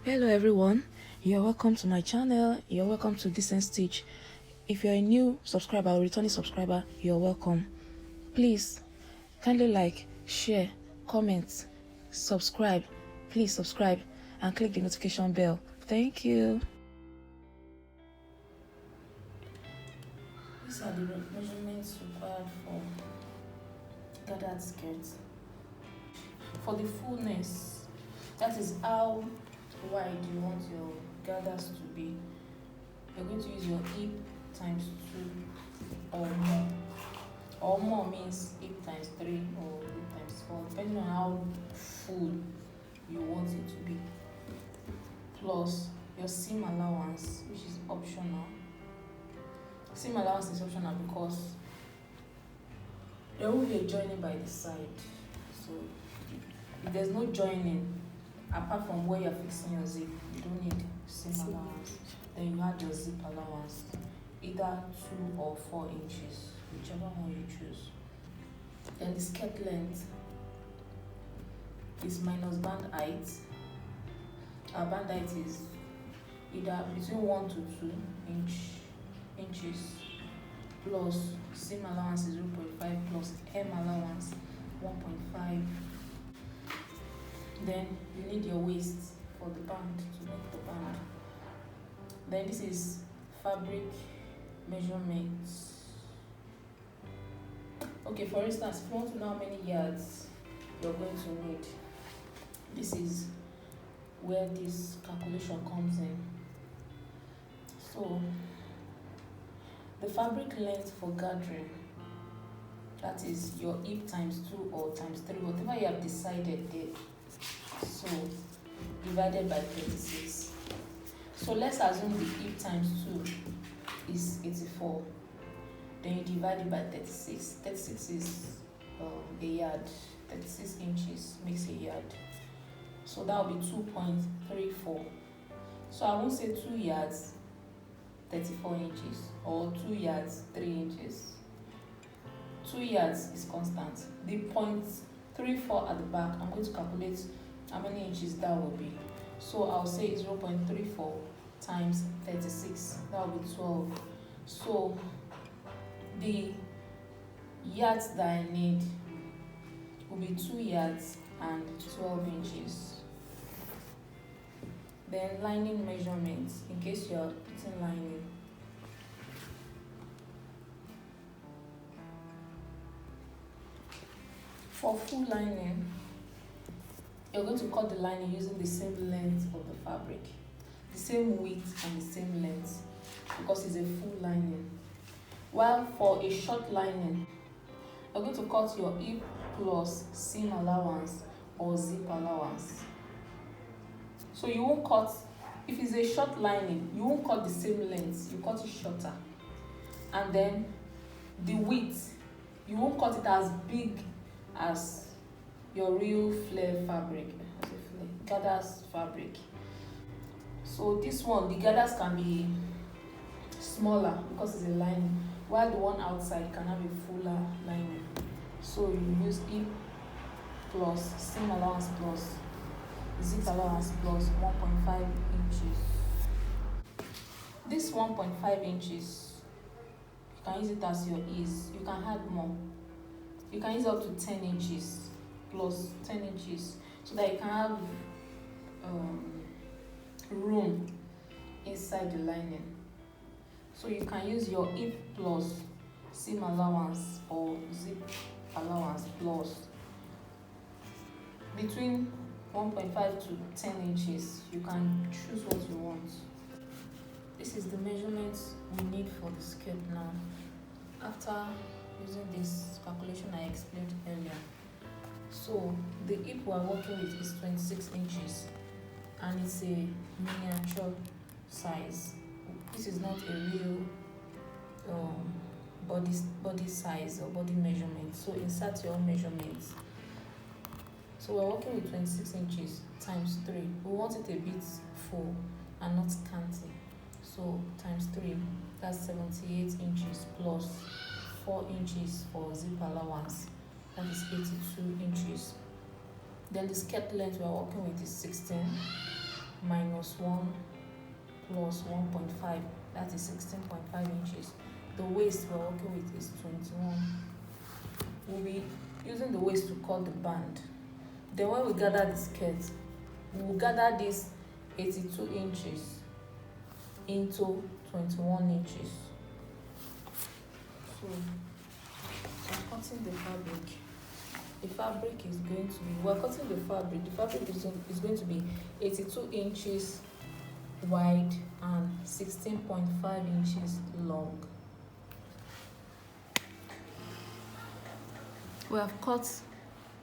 Hello everyone, you're welcome to my channel. You're welcome to Decenstitch. If you're a new subscriber or returning subscriber, you're welcome. Please kindly like, share, comment, subscribe. Please subscribe and click the notification bell. Thank you. These are the measurements required for gathered skirts. For the fullness, that is how wide you want your gathers to be. You're going to use your hip times 2 or more. Or more means hip times 3 or hip times 4, depending on how full you want it to be. Plus your seam allowance, which is optional. Seam allowance is optional because there will be a joining by the side. So if there's no joining, apart from where you're fixing your zip, you don't need seam allowance. Then you add your zip allowance, either 2 or 4 inches, whichever one you choose. Then the skirt length is minus band height. Our band height is either between 1 to 2 inches plus seam allowance is 0.5 plus hem allowance 1.5. Then you need your waist for the band to make the band. Then this is fabric measurements. Okay, for instance, if you want to know how many yards you're going to need, this is where this calculation comes in. So the fabric length for gathering, that is your hip times 2 or times 3, whatever you have decided there. So divided by 36. So let's assume the hip times 2 is 84. Then you divide it by 36. 36 is a yard. 36 inches makes a yard. So that will be 2.34. So I won't say 2 yards 34 inches or 2 yards 3 inches. 2 yards is constant. The 0.34 at the back, I'm going to calculate how many inches that will be. So I'll say 0.34 times 36, that will be 12. So the yards that I need will be 2 yards and 12 inches. Then lining measurements, in case you're putting lining. For full lining, you're going to cut the lining using the same length of the fabric, the same width and the same length, because it's a full lining. While for a short lining, you're going to cut your hip plus seam allowance or zip allowance. So you won't cut, if it's a short lining, you won't cut the same length, you cut it shorter. And then the width, you won't cut it as big as your real flare fabric, gathers fabric. So this one, the gathers can be smaller because it's a lining, while the one outside can have a fuller lining. So you use hip plus seam allowance plus zip allowance plus 1.5 inches. This 1.5 inches, you can use it as your ease. You can add more. You can use up to 10 inches plus 10 inches so that you can have room inside the lining. So you can use your hip plus seam allowance or zip allowance plus between 1.5 to 10 inches. You can choose what you want. This is the measurements we need for the skirt now. After using this calculation I explained earlier. So the hip we are working with is 26 inches and it's a miniature size. This is not a real body size or body measurement. So insert your own measurements. So we're working with 26 inches times 3. We want it a bit full and not scanty. So times 3, that's 78 inches plus 4 inches for zip allowance, that is 82 inches. Then the skirt length we are working with is 16. minus 1 plus 1.5, that is 16.5 inches. The waist we're working with is 21. We'll be using the waist to cut the band. Then when we gather the skirt, we'll gather this 82 inches into 21 inches. So I'm cutting the fabric. The fabric is going to be, we're cutting the fabric is going to be 82 inches wide and 16.5 inches long. We have cut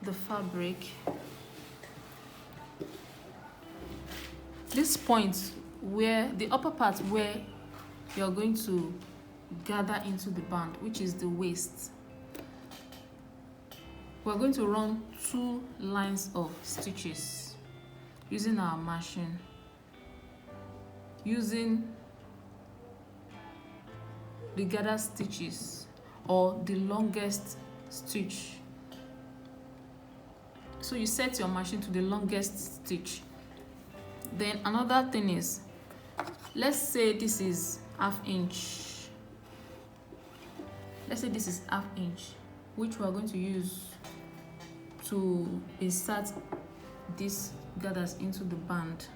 the fabric. This point where the upper part where you're going to gather into the band, which is the waist, we're going to run 2 lines of stitches using our machine, using the gather stitches or the longest stitch. So you set your machine to the longest stitch. Then another thing is, let's say this is ½ inch. Let's say this is ½ inch, which we are going to use to insert these gathers into the band.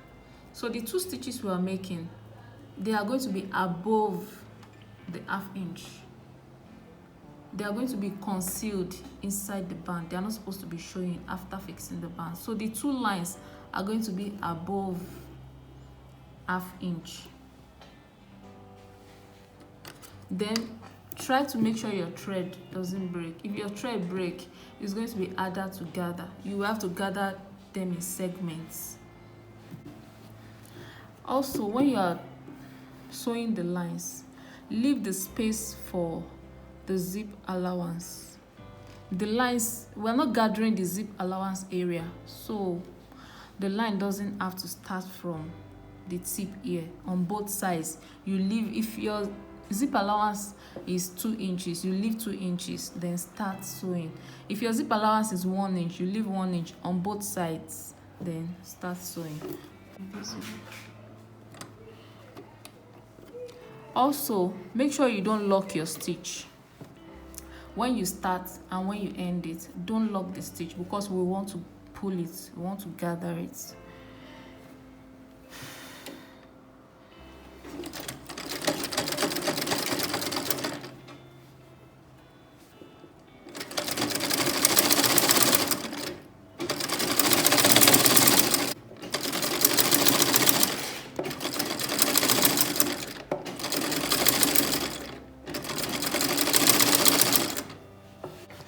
So the 2 stitches we are making, they are going to be above the ½ inch. They are going to be concealed inside the band. They are not supposed to be showing after fixing the band. So the 2 lines are going to be above ½ inch. Then try to make sure your thread doesn't break. If your thread breaks, it's going to be harder to gather. You have to gather them in segments. Also, when you are sewing the lines, leave the space for the zip allowance. The lines, we're not gathering the zip allowance area, so the line doesn't have to start from the tip here. On both sides, you leave, if your zip allowance is 2 inches, you leave 2 inches, then start sewing. If your zip allowance is 1 inch, you leave 1 inch on both sides, then start sewing. Also, make sure you don't lock your stitch. When you start and when you end it, don't lock the stitch, because we want to pull it, we want to gather it.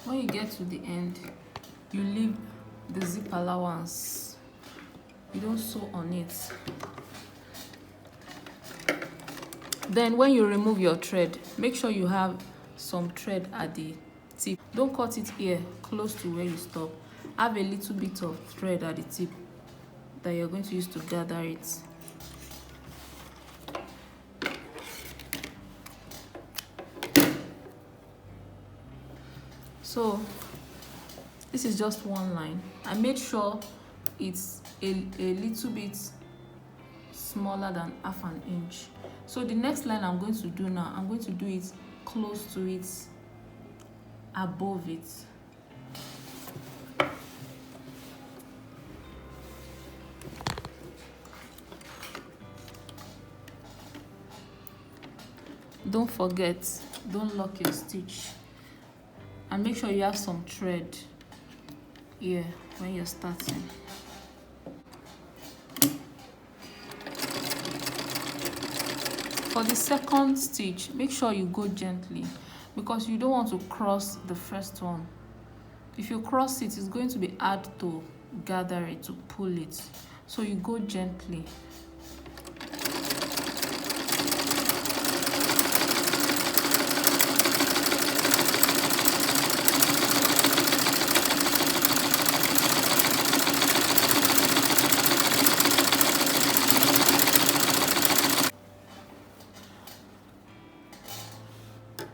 When you get to the end, you leave the zip allowance. You don't sew on it. Then when you remove your thread, make sure you have some thread at the tip. Don't cut it here close to where you stop. Have a little bit of thread at the tip that you're going to use to gather it. So this is just one line. I made sure it's a little bit smaller than ½ inch. So the next line I'm going to do now, I'm going to do it close to it, above it. Don't forget, don't lock your stitch. And make sure you have some thread here when you're starting. For the second stitch, make sure you go gently, because you don't want to cross the first one. If you cross it, it's going to be hard to gather it, to pull it. So you go gently.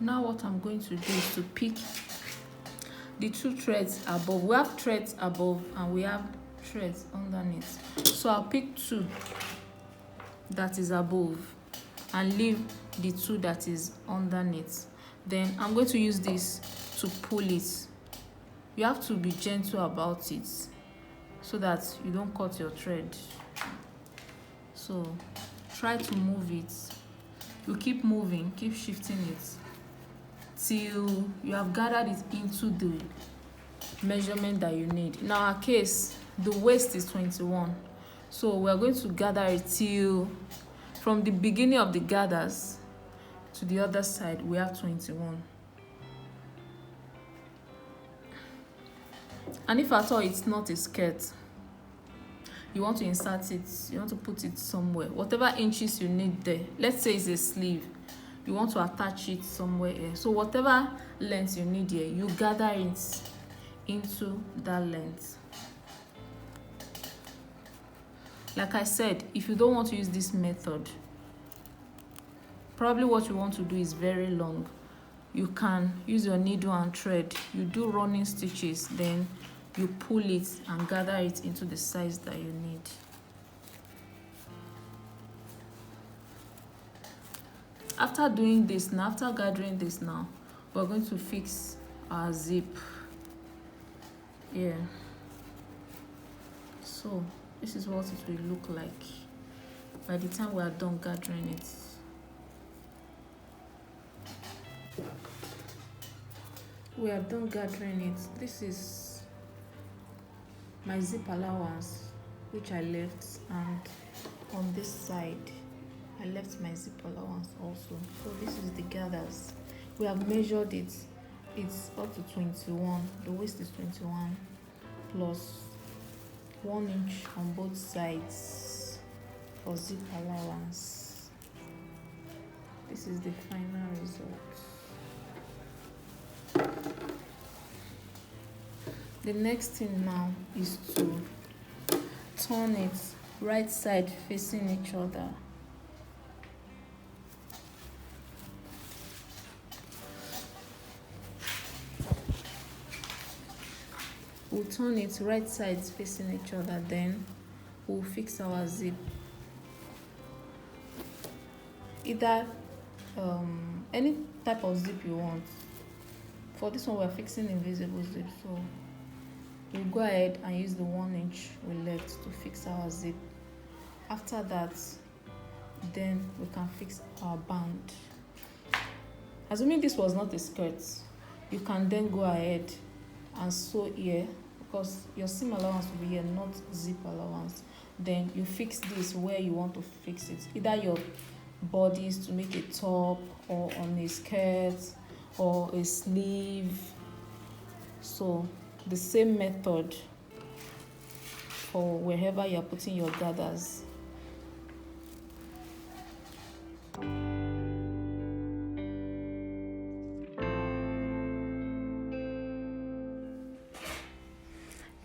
Now what I'm going to do is to pick the 2 threads above. We have threads above and we have threads underneath. So I'll pick 2 that is above and leave the 2 that is underneath. Then I'm going to use this to pull it. You have to be gentle about it so that you don't cut your thread. So try to move it. You keep moving, keep shifting it till you have gathered it into the measurement that you need. In our case, the waist is 21. So we are going to gather it till from the beginning of the gathers to the other side, we have 21. And if at all it's not a skirt, you want to insert it, you want to put it somewhere, whatever inches you need there. Let's say it's a sleeve, you want to attach it somewhere here. So whatever length you need here, you gather it into that length. Like I said, if you don't want to use this method, probably what you want to do is very long. You can use your needle and thread. You do running stitches, then you pull it and gather it into the size that you need. After doing this now, after gathering this now, we're going to fix our zip. Yeah. So this is what it will look like by the time we are done gathering it. We are done gathering it. This is my zip allowance, which I left, and on this side I left my zip allowance also. So this is the gathers. We have measured it. It's up to 21. The waist is 21 plus 1 inch on both sides for zip allowance. This is the final result. The next thing now is to turn it right side facing each other. We'll turn it right sides facing each other, then we'll fix our zip. Either any type of zip you want. For this one, we're fixing invisible zip, so we'll go ahead and use the 1 inch we left to fix our zip. After that, then we can fix our band. Assuming this was not a skirt, you can then go ahead and sew here, because your seam allowance will be here, not zip allowance. Then you fix this where you want to fix it, either your bodice to make a top, or on a skirt or a sleeve. So the same method for wherever you're putting your gathers.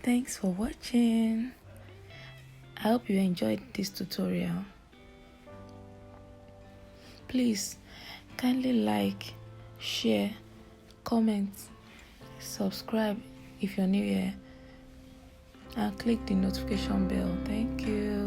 Thanks for watching. I hope you enjoyed this tutorial. Please kindly like, share, comment, subscribe if you're new here, and click the notification bell. Thank you.